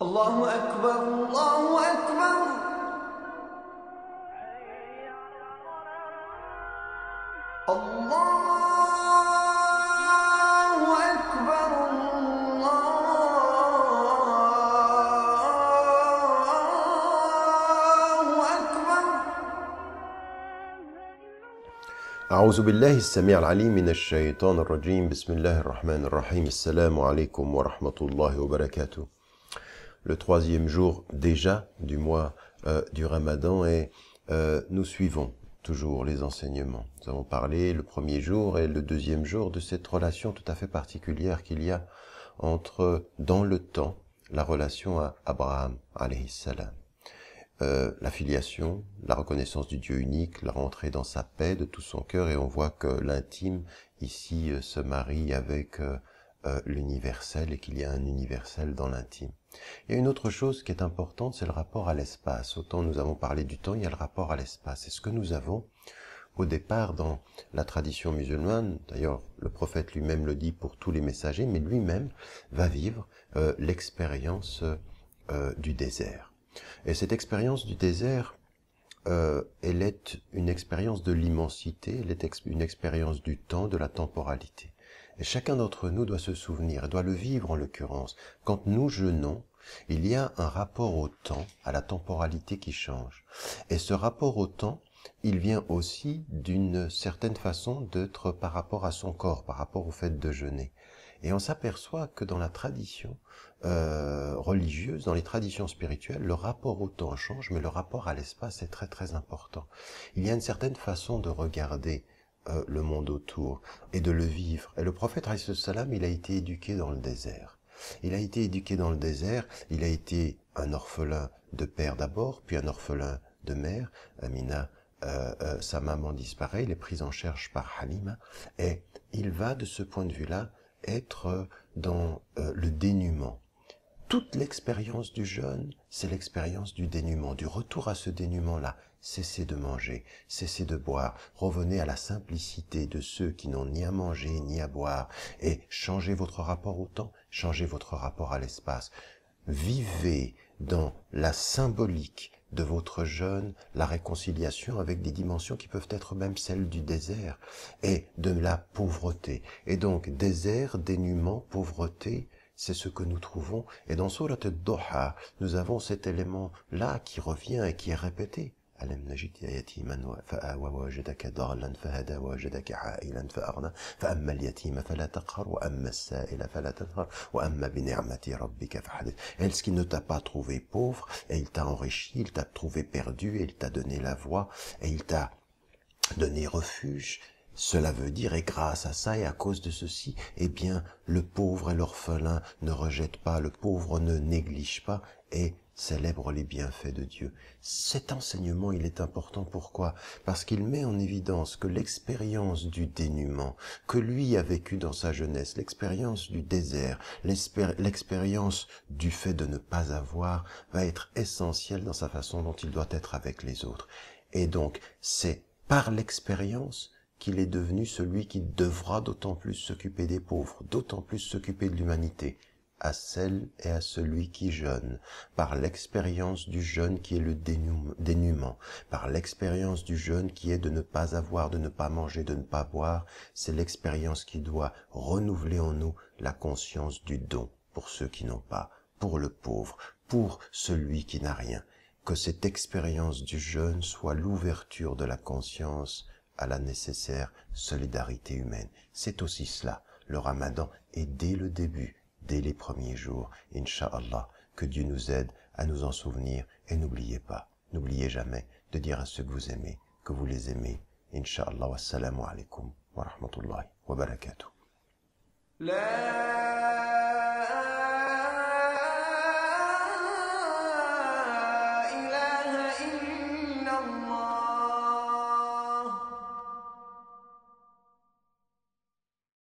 الله أكبر الله أكبر الله أكبر الله أكبر. أعوذ بالله السميع العليم من الشيطان الرجيم. بسم الله الرحمن الرحيم. Assalamu alaikum wa rahmatullahi wa barakatuh. Le troisième jour déjà du mois du Ramadan et nous suivons toujours les enseignements. Nous avons parlé le premier jour et le deuxième jour de cette relation tout à fait particulière qu'il y a entre, dans le temps, la relation à Abraham alayhi salam. La filiation, la reconnaissance du Dieu unique, la rentrée dans sa paix de tout son cœur, et on voit que l'intime ici se marie avec l'universel et qu'il y a un universel dans l'intime. Il y a une autre chose qui est importante, c'est le rapport à l'espace. Autant nous avons parlé du temps, il y a le rapport à l'espace. Et ce que nous avons au départ dans la tradition musulmane, d'ailleurs le prophète lui-même le dit pour tous les messagers, mais lui-même va vivre l'expérience du désert. Et cette expérience du désert, elle est une expérience de l'immensité, elle est une expérience du temps, de la temporalité. Et chacun d'entre nous doit se souvenir, et doit le vivre en l'occurrence. Quand nous jeûnons, il y a un rapport au temps, à la temporalité qui change. Et ce rapport au temps, il vient aussi d'une certaine façon d'être par rapport à son corps, par rapport au fait de jeûner. Et on s'aperçoit que dans la tradition religieuse, dans les traditions spirituelles, le rapport au temps change, mais le rapport à l'espace est très très important. Il y a une certaine façon de regarder le monde autour et de le vivre. Et le prophète alayhi salam, il a été éduqué dans le désert. Il a été éduqué dans le désert, il a été un orphelin de père d'abord, puis un orphelin de mère. Amina, sa maman disparaît, il est pris en charge par Halima, et il va de ce point de vue-là être dans le dénuement. Toute l'expérience du jeûne, c'est l'expérience du dénuement, du retour à ce dénuement-là. Cessez de manger, cessez de boire, revenez à la simplicité de ceux qui n'ont ni à manger ni à boire, et changez votre rapport au temps, changez votre rapport à l'espace. Vivez dans la symbolique de votre jeûne, la réconciliation avec des dimensions qui peuvent être même celles du désert et de la pauvreté. Et donc, désert, dénuement, pauvreté, c'est ce que nous trouvons. Et dans Surat al-Duha, nous avons cet élément-là qui revient et qui est répété. ألم نجدك يتيما فآوى ووجدك ضالا فهدى ووجدك عائلا فأغنى فأما اليتيم فلا تقهر وأما السائل فلا تنهر وأما بنعمة ربك فحدث. Est-ce qu'il ne t'a pas trouvé pauvre et il t'a enrichi, il t'a trouvé perdu et il t'a donné la voie et il t'a donné refuge? Cela veut dire, et grâce à ça et à cause de ceci, eh bien, le pauvre et l'orphelin ne rejettent pas, le pauvre ne néglige pas et célèbre les bienfaits de Dieu. Cet enseignement, il est important. Pourquoi? Parce qu'il met en évidence que l'expérience du dénuement, que lui a vécu dans sa jeunesse, l'expérience du désert, l'expérience du fait de ne pas avoir, va être essentielle dans sa façon dont il doit être avec les autres. Et donc, c'est par l'expérience qu'il est devenu celui qui devra d'autant plus s'occuper des pauvres, d'autant plus s'occuper de l'humanité, à celle et à celui qui jeûne, par l'expérience du jeûne qui est le dénuement, par l'expérience du jeûne qui est de ne pas avoir, de ne pas manger, de ne pas boire. C'est l'expérience qui doit renouveler en nous la conscience du don pour ceux qui n'ont pas, pour le pauvre, pour celui qui n'a rien. Que cette expérience du jeûne soit l'ouverture de la conscience à la nécessaire solidarité humaine. C'est aussi cela, le Ramadan, et dès le début, dès les premiers jours, Inch'Allah, que Dieu nous aide à nous en souvenir. Et n'oubliez pas, n'oubliez jamais de dire à ceux que vous aimez, que vous les aimez. Inch'Allah, wassalamu alaikum wa rahmatullahi wa barakatuh.